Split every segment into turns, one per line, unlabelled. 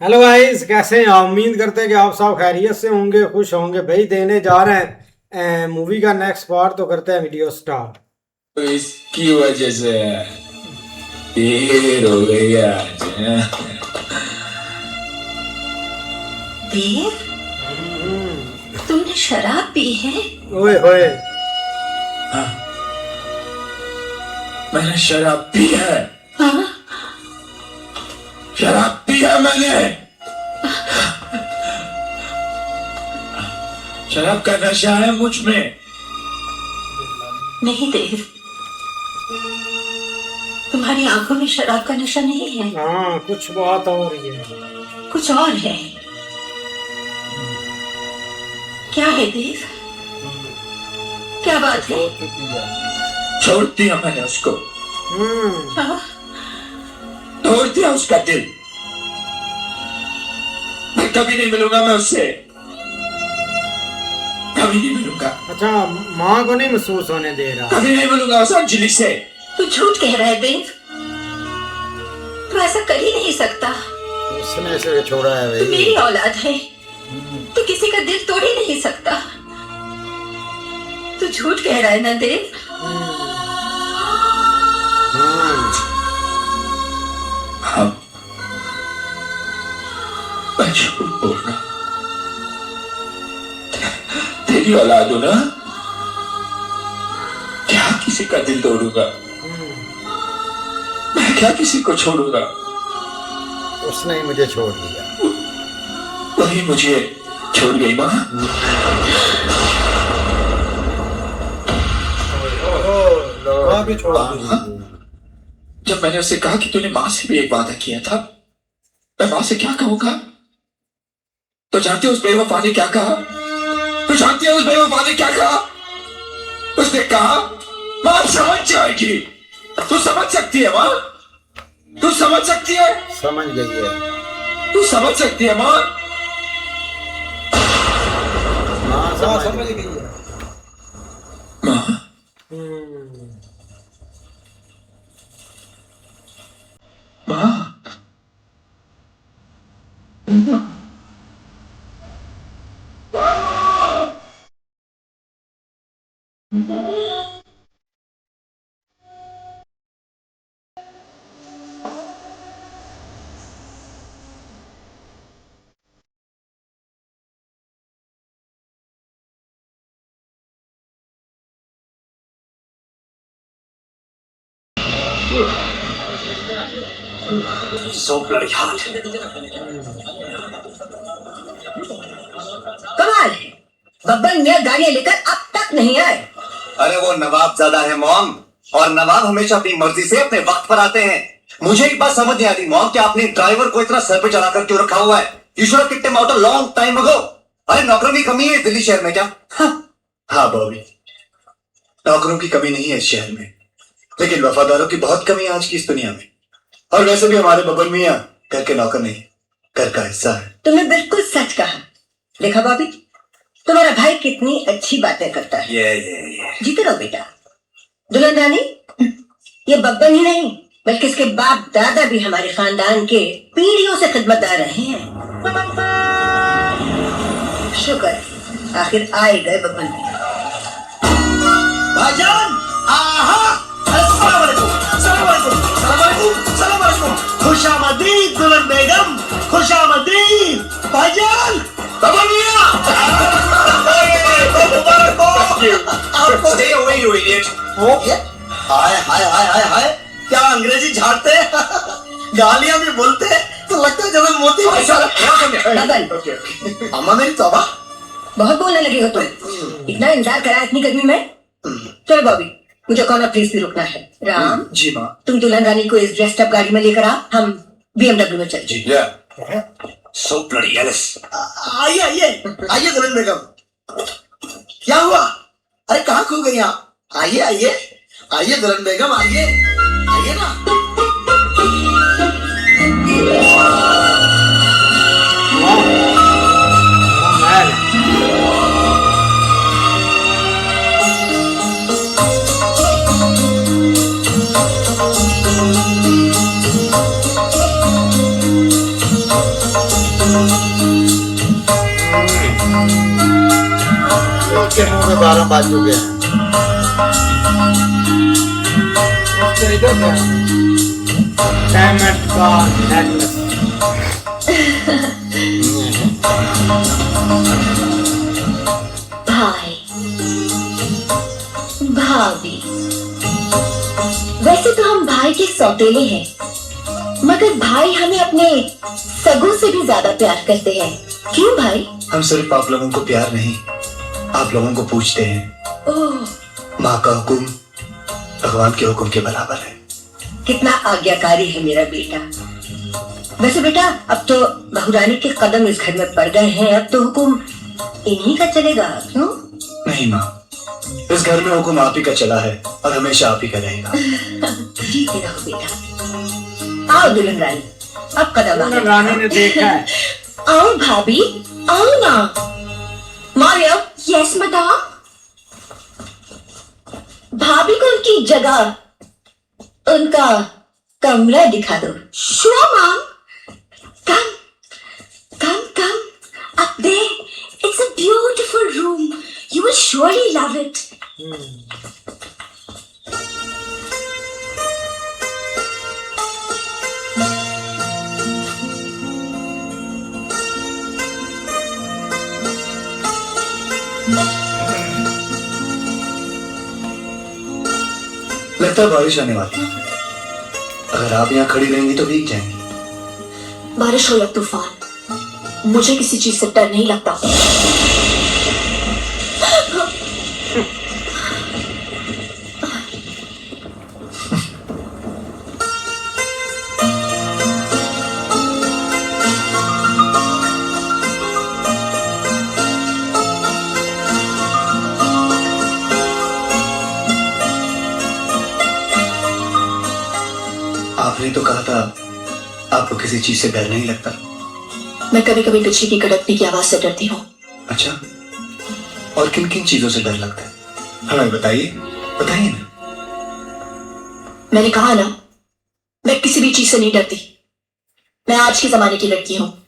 Hello guys, कैसे हैं आप? उम्मीद करते हैं कि आप सब खैरियत से होंगे, खुश होंगे। भाई देने जा रहे हैं मूवी का नेक्स्ट पार्ट, तो करते हैं वीडियो स्टार्ट।
तो इसकी वजह से देर हो गई आज।
देव, तुमने शराब पी है?
ओए होए।
हाँ, मैंने शराब पी है।
हाँ?
शराब पी है मैंने। शराब का नशा है मुझ में।
नहीं देव, तुम्हारी आंखों में शराब का नशा नहीं है,
हाँ, कुछ बात और ही है।
कुछ और है। क्या है देव? क्या बात है?
छोड़ दिया मैंने उसको,
हाँ?
तोड़ दिया उसका दिल। मैं कभी नहीं मिलूंगा, मैं उससे कभी नहीं मिलूंगा।
अच्छा, माँ को नहीं महसूस होने दे रहा?
कभी नहीं मिलूंगा उस अंजलि से।
तू झूठ कह रहा है देव, तू ऐसा कर ही नहीं सकता।
उसने इसे छोड़ा है
तू
भाई।
मेरी औलाद है, तू किसी का दिल तोड़ ही नहीं सकता। तू झूठ कह रहा है ना देव?
हाँ, मैं झूठ बोल रहा। तेरी औलाद हो ना, क्या किसी का दिल तोड़ूंगा? मैं क्या किसी को छोड़ूंगा?
उसने ही मुझे छोड़ दिया।
वही मुझे छोड़ गई माँ।
भी छोड़ा।
जब मैंने उससे कहा कि तूने माँ से भी एक वादा किया था, मैं माँ से क्या कहूंगा? तो जानते हो उस बेवफा ने क्या कहा? तो जानते हो उस बेवफा ने क्या कहा? उसने कहा माँ समझ जाएगी। तू समझ सकती है माँ? तू समझ सकती है?
समझ गई है।
तू समझ सकती है माँ?
हाँ, समझ गई है।
माँ, माँ, so bloody hot.
कमाल है, बब्बन मियां गाड़ियां लेकर अब तक नहीं आए।
अरे वो नवाबजादा है मॉम, और नवाब हमेशा अपनी मर्जी से अपने वक्त पर आते हैं। मुझे एक बात समझ नहीं आती मॉम कि आपने ड्राइवर को इतना सर पे चढ़ाकर क्यों रखा हुआ है? You should have kicked him out a long time ago. अरे नौकरों की कमी है दिल्ली शहर में क्या? हाँ बॉबी, नौकरों की कमी नहीं है इस शहर में, लेकिन वफादारों की बहुत कमी है आज की इस दुनिया में। और वैसे भी हमारे बब्बन मियां घर के नौकर नहीं, घर का हिस्सा है।
तुमने बिल्कुल सच कहा। देखा भाभी, तुम्हारा भाई कितनी अच्छी बातें करता है।
ये
जीते रहो बेटा। दुल्हन रानी, ये बब्बन ही नहीं बल्कि इसके बाप दादा भी हमारे खानदान के पीढ़ियों से खिदमतदार रहे हैं। शुक्र आखिर आए गए बब्बन भी।
भाईजान, आहा, अस्सलाम वालेकुम, सलाम वालेकुम, सलाम वालेकुम, सलाम वालेकुम। खुशामदीद दुल्हन बेगम, खुशामदीद। भाईजान, बाबा मियां, मुबारक हो। आपको stay away, you idiot. हाय हाय हाय हाय हाय, क्या अंग्रेजी झाड़ते हैं, गालियां भी बोलते हैं, तो लगता है जैसे मोती।
बब्बन,
अम्मा मेरी तौबा।
बहुत बोलने लगे हो तुम। इतना इंतजार करा इतनी गर्मी में। चलो बॉबी, मुझे कॉर्नर प्लीज भी रुकना है। राम,
जी माँ।
तुम दुल्हन रानी को इस ड्रेस्ड अप गाड़ी में लेकर आ, हम BMW में चलते।
Yeah. So bloody jealous. आइए आइए आइए दुल्हन बेगम। क्या हुआ? अरे कहाँ खो गई आप? आइए आइए आइए दुल्हन बेगम, आइए आइए ना।
इसके मुंह में 12 बाज चुके हैं।
उससे इधर डायमंड का नेकलेस।
भाई भाभी, वैसे तो हम भाई के सौतेले हैं, मगर भाई हमें अपने सगों से भी ज्यादा प्यार करते हैं। क्यों भाई?
हम सिर्फ आप लोगों को प्यार नहीं, आप लोगों को पूछते हैं।
ओह,
माँ का हुक्म भगवान के हुक्म के बराबर है।
कितना आज्ञाकारी है मेरा बेटा। वैसे बेटा, अब तो बहुरानी के कदम इस घर में पड़ गए हैं, अब तो हुक्म इन्हीं का चलेगा, क्यों?
नहीं माँ, इस घर में हुक्म आप ही का चला है और हमेशा आप ही का रहेगा।
जीते रहो बेटा। आओ दुल्हन रानी, अब कदम आगे।
रानी ने देखा है।
आओ भाभी, आओ ना।
Maria,
yes madam. भाभी को उनकी जगह, उनका कमरा दिखा दो। Sure ma'am. Come come come up there. It's a beautiful room. You will surely love it.
लगता है बारिश आने वाली है। अगर आप यहाँ खड़ी रहेंगी तो भीग जाएंगी।
बारिश हो या तूफान, मुझे किसी चीज से डर नहीं लगता।
आपने तो कहा था आपको किसी चीज से डर नहीं लगता।
मैं कभी कभी बिजली की कड़कने की आवाज से डरती हूँ।
अच्छा, और किन किन चीजों से डर लगता है? हमें बताइए, बताइए ना।
मैंने कहा ना, मैं किसी भी चीज से नहीं डरती। मैं आज के जमाने की लड़की हूँ।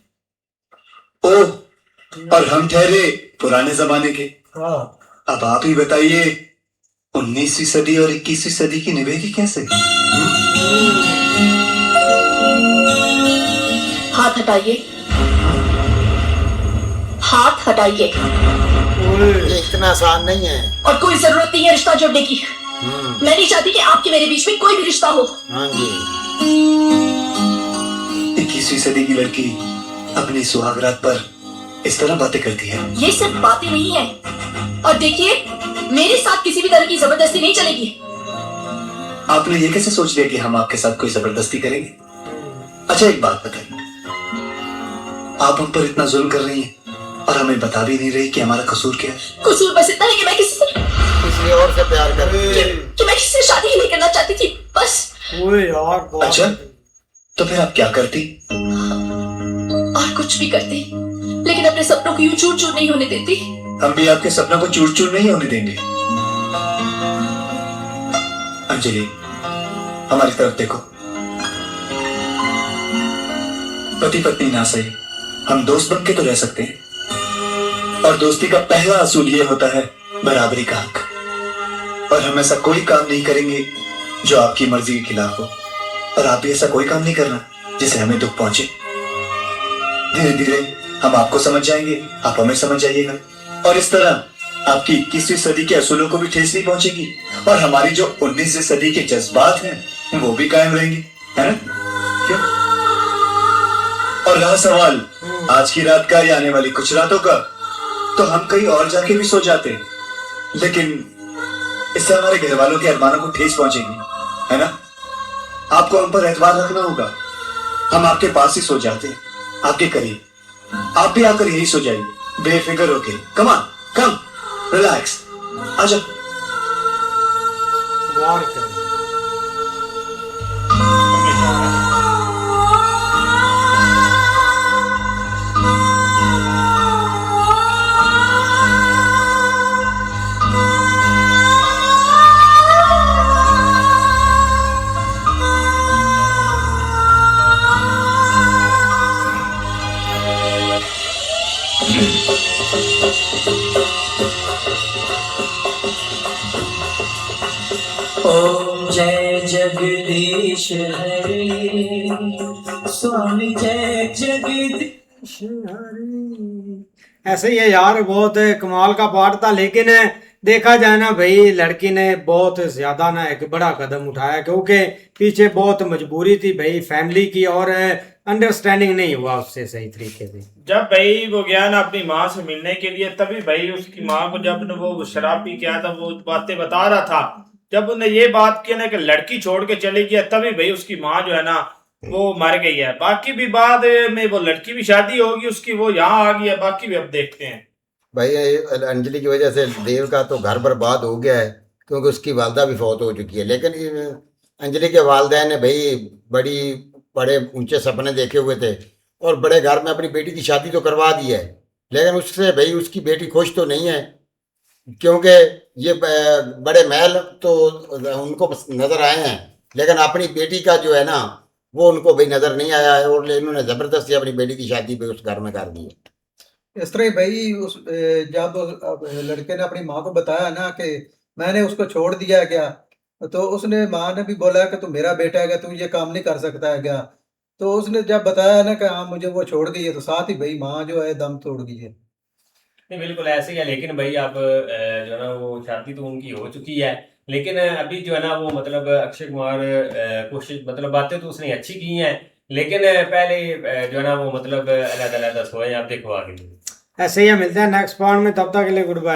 ओह, और हम ठहरे पुराने जमाने के।
हाँ।
अब आप ही बताइए, 19वीं सदी और 21वीं सदी की निभेगी कैसे?
हाथ हटाइए, हाथ हटाइए।
ये इतना आसान नहीं है।
और कोई जरूरत नहीं है रिश्ता जोड़ने की। मैं नहीं चाहती कि आपके मेरे बीच में कोई भी रिश्ता हो।
हाँ जी।
21वीं सदी की लड़की अपनी सुहागरात पर इस तरह बातें करती है।
ये सिर्फ बातें नहीं है। और देखिए, मेरे साथ किसी भी तरह की जबरदस्ती नहीं चलेगी।
आपने ये कैसे सोच लिया कि हम आपके साथ कोई जबरदस्ती करेंगे? अच्छा, एक बात बताइए, आप हम पर इतना जुल्म कर रही हैं और हमें बता भी नहीं रही कि हमारा कसूर क्या है।
कसूर बस इतना है कि मैं
किसी और से प्यार कर रही है।
कि मैं किसी से शादी ही नहीं करना चाहती थी, बस।
ओए यार, बहुत-
अच्छा, तो फिर आप क्या करती?
और कुछ भी करती, लेकिन अपने सपनों को यूं चूर चूर नहीं होने देती।
हम भी आपके सपनों को चूर चूर नहीं होने देंगे। अंजलि, हमारी तरफ देखो। पति पत्नी ना सही, हम दोस्त बन के तो रह सकते हैं। और दोस्ती का पहला असूल ये होता है बराबरी का हक। और हम ऐसा कोई काम नहीं करेंगे जो आपकी मर्जी के खिलाफ हो, और आप भी ऐसा कोई काम नहीं करना जिससे हमें दुख पहुंचे। धीरे धीरे हम आपको समझ जाएंगे, आप हमें समझ जाइएगा, और इस तरह आपकी 21वीं सदी के असूलों को भी ठेस नहीं पहुंचेगी, और हमारी जो 19वीं सदी के जज्बात हैं वो भी कायम रहेंगे, है ना? क्यों? और रहा सवाल आज की रात का या आने वाली कुछ रातों का, तो हम कहीं और जाके भी सो जाते हैं, लेकिन इससे हमारे घर वालों के अरमानों को ठेस पहुंचेगी, है ना? आपको हम पर एतबार रखना होगा। हम आपके पास ही सो जाते हैं, आपके करीब। आप भी आकर यही सो जाइए, बेफिक्र होके। कम ऑन, कम, रिलैक्स, आजा।
वार कर।
ओम जय जगदीश हरे, स्वामी जय जगदीश।
ऐसे ही है यार, बहुत कमाल का पार्ट था। लेकिन देखा जाए ना भाई, लड़की ने बहुत ज्यादा ना एक बड़ा कदम उठाया, क्योंकि पीछे बहुत मजबूरी थी भाई फैमिली की, और अंडरस्टैंडिंग नहीं हुआ उससे सही तरीके से।
जब भाई वो गया ना अपनी माँ से मिलने के लिए, तभी भाई उसकी माँ को जब न वो शराब पी के आया था, वो बातें बता रहा था। जब उन्हें ये बात की ना कि लड़की छोड़ के चली गई, तभी भाई उसकी माँ जो है ना वो मर गई है। बाकी भी बाद में वो लड़की भी शादी होगी उसकी, वो यहाँ आ गई है, बाकी भी अब देखते हैं।
भाई अंजलि की वजह से देव का तो घर बर्बाद हो गया है, क्योंकि उसकी वालदा भी फौत हो चुकी है। लेकिन अंजलि के वालदैन ने भाई बड़े ऊंचे सपने देखे हुए थे, और बड़े घर में अपनी बेटी की शादी तो करवा दी है। लेकिन उससे भाई उसकी बेटी खुश तो नहीं है, क्योंकि ये बड़े महल तो उनको नजर आए हैं, लेकिन अपनी बेटी का जो है ना वो उनको भाई नजर नहीं आया है, और इन्होंने जबरदस्ती अपनी बेटी की शादी भी उस घर में कर दी है।
इस तरह ही भाई जब लड़के ने अपनी माँ को बताया ना कि मैंने उसको छोड़ दिया है क्या, तो उसने माँ ने भी बोला कि तू मेरा बेटा है क्या, तू ये काम नहीं कर सकता है क्या। तो उसने जब बताया ना कि हाँ मुझे वो छोड़ गई है, तो साथ ही भाई माँ जो है दम तोड़ गई है।
नहीं बिल्कुल ऐसे ही है। लेकिन भाई अब जो है ना वो शादी तो उनकी हो चुकी है, लेकिन अभी जो है ना वो मतलब अक्षय कुमार कोशिश मतलब बातें तो उसने अच्छी की हैं, लेकिन पहले जो है ना वो मतलब अलग अलग सोए। आप देखो आगे।
ऐसे ही मिलते हैं नेक्स्ट पार्ट में, तब तक के लिए गुड बाय।